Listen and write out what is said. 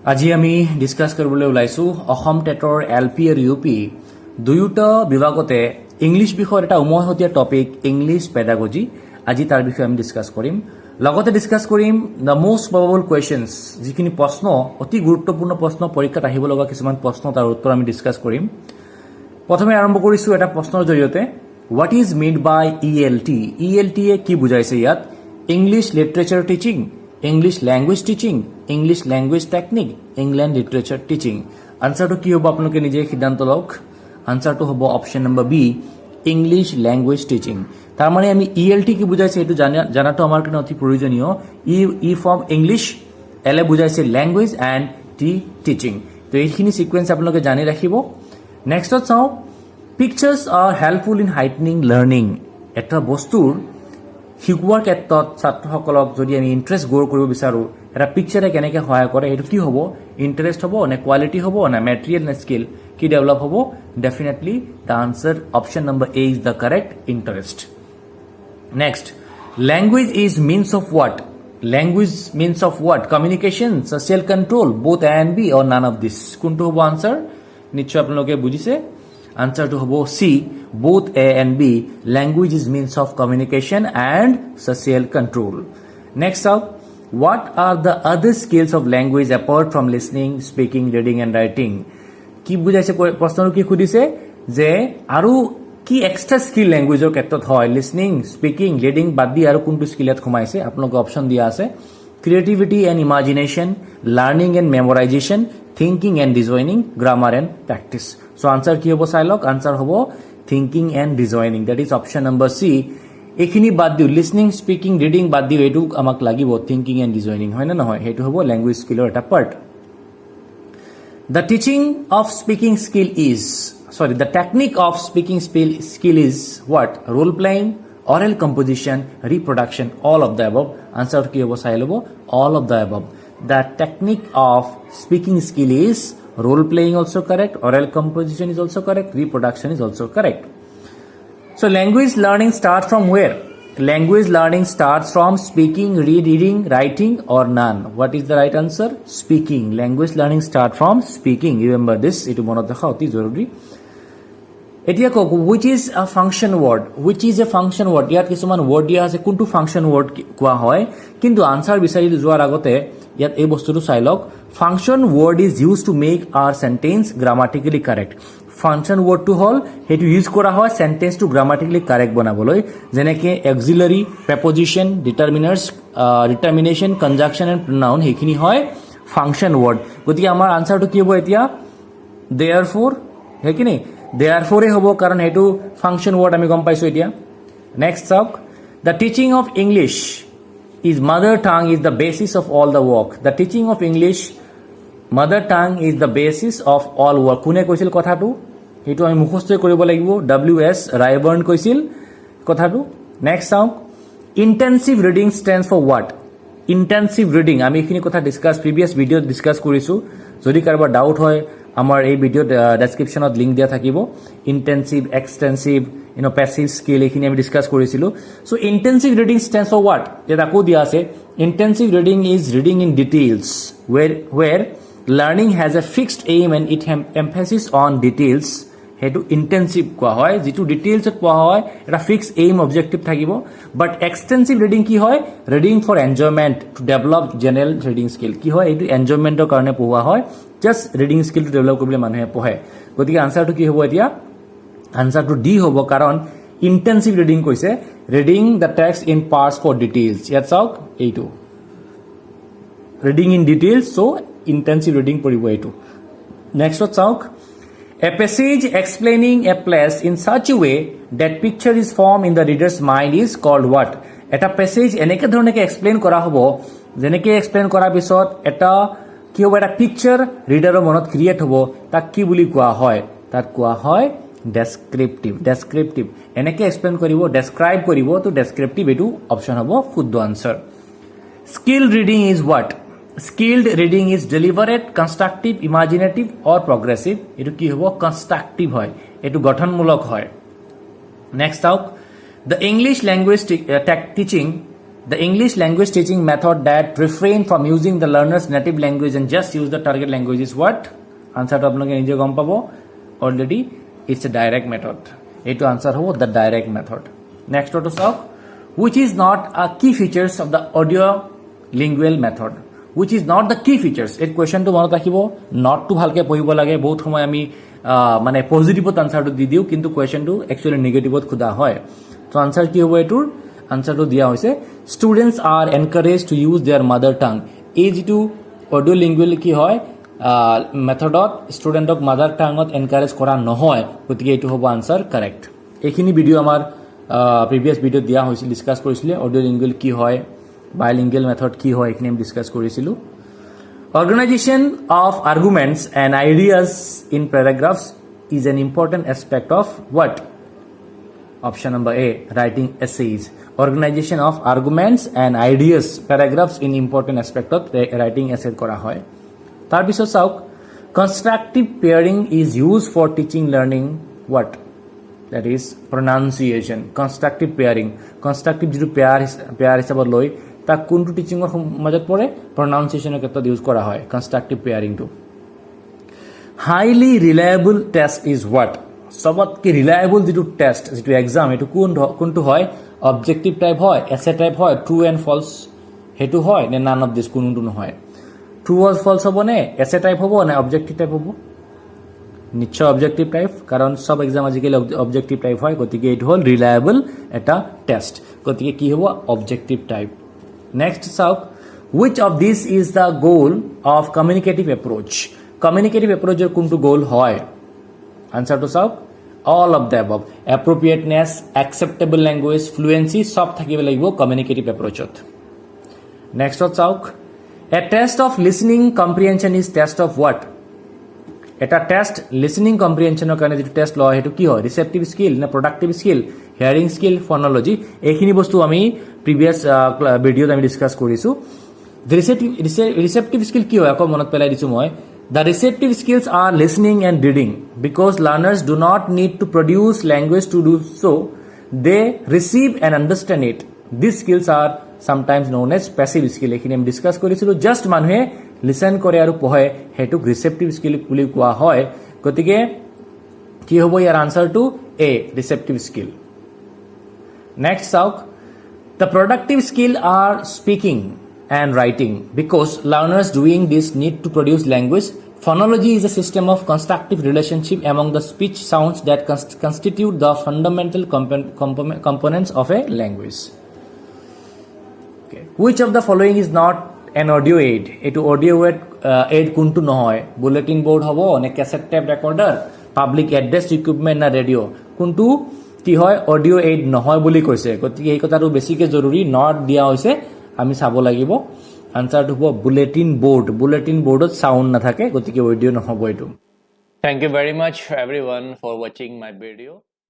আজি আমি ডিসকাস কৰিবলৈ ওলাইছো অসম টেটৰ এলপি আৰু ইউপি দুয়োটা বিভাগতে ইংলিশ বিষয়ৰ এটা উমৈহতীয়া টপিক ইংলিশ পেডাগজি আজি তাৰ বিষয়ে আমি ডিসকাস কৰিম লগতে ডিসকাস কৰিম দ্য মোস্ট প্ৰবাবল কোৱেশ্চনছ যিখিনি প্ৰশ্ন অতি গুৰুত্বপূৰ্ণ প্ৰশ্ন পৰীক্ষাত আহিব লগা কিছুমান প্ৰশ্ন তাৰ উত্তৰ আমি ডিসকাস কৰিম প্ৰথমে আৰম্ভ কৰিছো এটা প্ৰশ্নৰ জৰিয়তে what is meant by ELT ELT এ কি বুজাইছে ইয়াত English literature teaching English language teaching, English language technique, England literature teaching. Answer to কি হ'ব আপোনালোকে নিজে সিদ্ধান্ত লওক answer to হ'ব option number B English language teaching তাৰ মানে আমি ELT কি বুজাইছে এটো জানাটো আমাৰ কাৰণে অতি প্ৰয়োজনীয় ই ফ্ৰম ইংলিশ এল এ বুজাইছে ল্যাঙ্গুৱেজ এন্ড টি টিচিং তো এইখিনি সিকোয়েন্স আপোনালোকে জানি ৰাখিব নেক্সটত চাও পিকচাৰ্স আৰ হেল্পফুল ইন হাইটনিং লাৰ্নিং এটা বস্তুৰ শিকোৱাৰ ক্ষেত্ৰত ছাত্ৰসকলক যদি আমি ইন্টাৰেষ্ট গ্ৰো কৰিব বিচাৰো এটা পিকচাৰে কেনেকৈ সহায় কৰে এটো কি হ'ব ইন্টাৰেষ্ট হ'ব নে কোৱালিটি হ'ব না ম্যাটেৰিয়েল নে স্কিল কি ডেভেলপ হ'ব definitely the answer option number A is the correct interest next language is means of what language means of what communication social control both A and B or none of this কোনটো হ'ব answer নিশ্চয় আপোনালোকে বুজিছে Answer to hobo C. Both A and B. Language is means of communication and social control. Next up, what are the other skills of language apart from listening, speaking, reading and writing? কি বুজাইছে প্ৰশ্নটো কি খুদিছে যে আৰু কি extra skill ল্যাঙ্গুৱেজৰ ক্ষেত্ৰত হয় listening speaking reading বাদ দি আৰু কোনটো স্কিলত সোমাইছে আপোনালোকে অপচন দিয়া আছে creativity and imagination learning and memorisation thinking and designing grammar and practice So answer কি হ'ব চাই লওক answer হ'ব thinking and designing that is option number C এখিনি বাদ দিও listening speaking reading বাদ দিও এটো আমাক লাগিব thinking and designing হয় না নহয় হেতু হ'ব language skillৰ এটা part the teaching of speaking skill is the technique of speaking skill is what role playing oral composition reproduction all of the above answer কি হ'ব চাই লব all of the above the technique of speaking skill is role playing also correct oral composition is also correct reproduction is also correct so language learning starts from where language learning starts from speaking reading writing or none what is the right answer speaking language learning start from speaking remember this etu monot rakha oti joruri etia ko which is a function word which is a function word yat kisuman word dia ase kuntu function word koa hoy kintu answer bisari joar agote yat ei bostutu sai lok function word is used to make our sentence grammatically correct function word to hol hetu use kora hoy sentence to grammatically correct banaboloi jeneke auxiliary preposition determiners determination conjunction and pronoun hekhini hoy function word gotike amar answer to ki hobo etia therefore hekini therefore hobo karon hetu function word ami gom paiso etia next up the teaching of english is mother tongue is the basis of all the work the teaching of english mother tongue is the basis of all work kune koisil kothatu hetu ami mukhostoi koribo lagibo ws rayburn koisil kothatu next sound intensive reading stands for what intensive reading ami ekhini kotha discuss previous video discuss korisu jodi karba doubt hoy amar ei video description ot link dia thakibo intensive extensive passive skill ekhini ami discuss korisilu so intensive reading stands for what eta ko dia ase intensive reading is reading in details where learning has a fixed aim and it emphasis on details hetu intensive koa hoy jitu details et koa hoy eta fixed aim objective thakibo but extensive reading ki hoy reading for enjoyment to develop general reading skill ki hoy etu enjoyment er karone poha hoy just reading skill to develop kobile manhe pohe gotike answer to ki hobo etia answer to D hobo karon intensive reading koise reading the text in parts for details yat sauk eitu reading in details so intensive reading poribo eitu next what sauk a passage explaining a place in such a way that picture is formed in the reader's mind is called what eta passage eneke dhorone ke explain kora hobo jeneke explain kora bisot eta ki hobo eta picture reader er monot create hobo tak ki buli koa hoy tat koa hoy descriptive eneke explain koribo describe koribo to descriptive etu option hobo শুদ্ধ answer skilled reading is what skilled reading is deliberate constructive imaginative or progressive etu ki hobo constructive hoy etu গঠনমূলক hoy next out the english language teaching The English language teaching method that refrain from using the learner's native language and just use the target language is what? Answer to আপোনালোকে নিজে গম পাব already. It's a direct method. এইটো answer হ'ব the direct method. Next to চাওক, which is not a key features of the audio lingual method. Which is not the key features. এই কুৱেশ্যনটো মনত ৰাখিব, নটটো ভালকে পঢ়িব লাগে। বহুত সময় আমি মানে পজিটিভত আনসাৰটো দি দিওঁ, কিন্তু কুৱেশ্যনটো একচুৱেলি নিগেটিভত খোদা হয়। তো আনসাৰ কি হ'ব এইটোৰ? আনসাৰটো দিয়া হৈছে students are encourage to use their mother tongue. এই যিটো অডিঅ' লিংগুৱেল কি হয় মেথডত ষ্টুডেণ্টক মাদাৰ টাঙত এনকাৰেজ কৰা নহয়, গতিকে এইটো হ'ব আনসাৰ কাৰেক্ট। এইখিনি ভিডিঅ' আমাৰ প্ৰিভিয়াছ ভিডিঅ'ত দিয়া হৈছিল, ডিছকাছ কৰিছিলে অডিঅ' লিংগুৱেল কি হয়, বাইলিংগুৱেল মেথড কি হয়, এইখিনি আমি ডিছকাছ কৰিছিলোঁ। Organization of arguments and ideas in paragraphs is an important aspect of what? Option number A, writing essays. Organization of arguments and ideas paragraphs in important aspect of writing essay kora hoy. Tar bisot sauk, constructive pairing is used for teaching learning what? That is pronunciation. Constructive pairing. Constructive jitu pair hisabot loi ta kuntu teaching or majat pore pronunciation er khetrot use kora hoy constructive pairing to. Highly reliable test is what? সবতকে reliable যেটো test যেটো exam এটো কোনটো হয়? Objective type হয়, এসে type হয়, true and ফলছ হেতু হয় নে নান অফ দিস কোনটো নহয়? ট্ৰু অর ফলছ হ'ব নে এসে টাইপ হ'ব নে অবজেক্টিভ টাইপ হ'ব? নিশ্চয় অবজেক্টিভ টাইপ, কাৰণ সব এক্সাম আজিকালি অবজেক্টিভ টাইপ হয়, গতিকে এইটো হ'ল রিলায়েবল এটা টেস্ট, গতিকে কি হ'ব? Objective type. নেক্সট চাওক, which of this is the goal of communicative approach? Communicative এপ্রোচের কোনটো গোল হয়? Answer to চাওক, all of the above. Appropriateness, acceptable language, fluency সব থাকিব লাগিব কমিউনিকেটিভ এপ্রোচত। নেক্সট চাওক, a test of listening comprehension is test of what? এটা test listening কম্প্ৰিহেনশনৰ কাৰণে যেটো টেস্ট লয় হেতু কি হয়? রিসেপটিভ স্কিল না productive skill, hearing skill, phonology. এইখিনি বস্তু আমি প্রিভিয়াস ভিডিওত আমি ডিসকাস কৰিছো। রিসেপটিভ স্কিল কি হয় আকৌ মনত পেলাই দিছো মই। The receptive skills are listening and reading. Because learners do not need to produce language to do so, they receive and understand it. These skills are sometimes known as passive skill. এখানে আমি discuss কৰিছিলো just মানুহে listen কৰে আৰু পঢ়ে, Hetuk ৰিসেপটিভ skill বুলি কোৱা হয়। গতিকে কি হ'ব ইয়াৰ আনসাৰটো? এ, রিসেপটিভ স্কিল। নেক্সট চাওক, the productive skill are speaking and writing. Because learners doing this need to produce language. Phonology is a system of constructive relationship among the speech sounds that constitute the fundamental components of a language. Okay. Which of the following is not an audio aid? Etu audio aid kuntu nohoy? Bulletin board hobo ne cassette tape recorder, public address equipment na radio? Kuntu কি হয়? Audio aid নহয় বুলি কৈছে, গতিকে এই কথাটো বেছিকে জৰুৰী, নট দিয়া হৈছে, আমি চাব লাগিব। আনসাৰটো হ'ব বুলেটিন বোৰ্ড। বুলেটিন বোৰ্ডত সাউন্ড নাথাকে, গতিকে অডিও নহব এইটো। Thank you very much everyone for watching my video.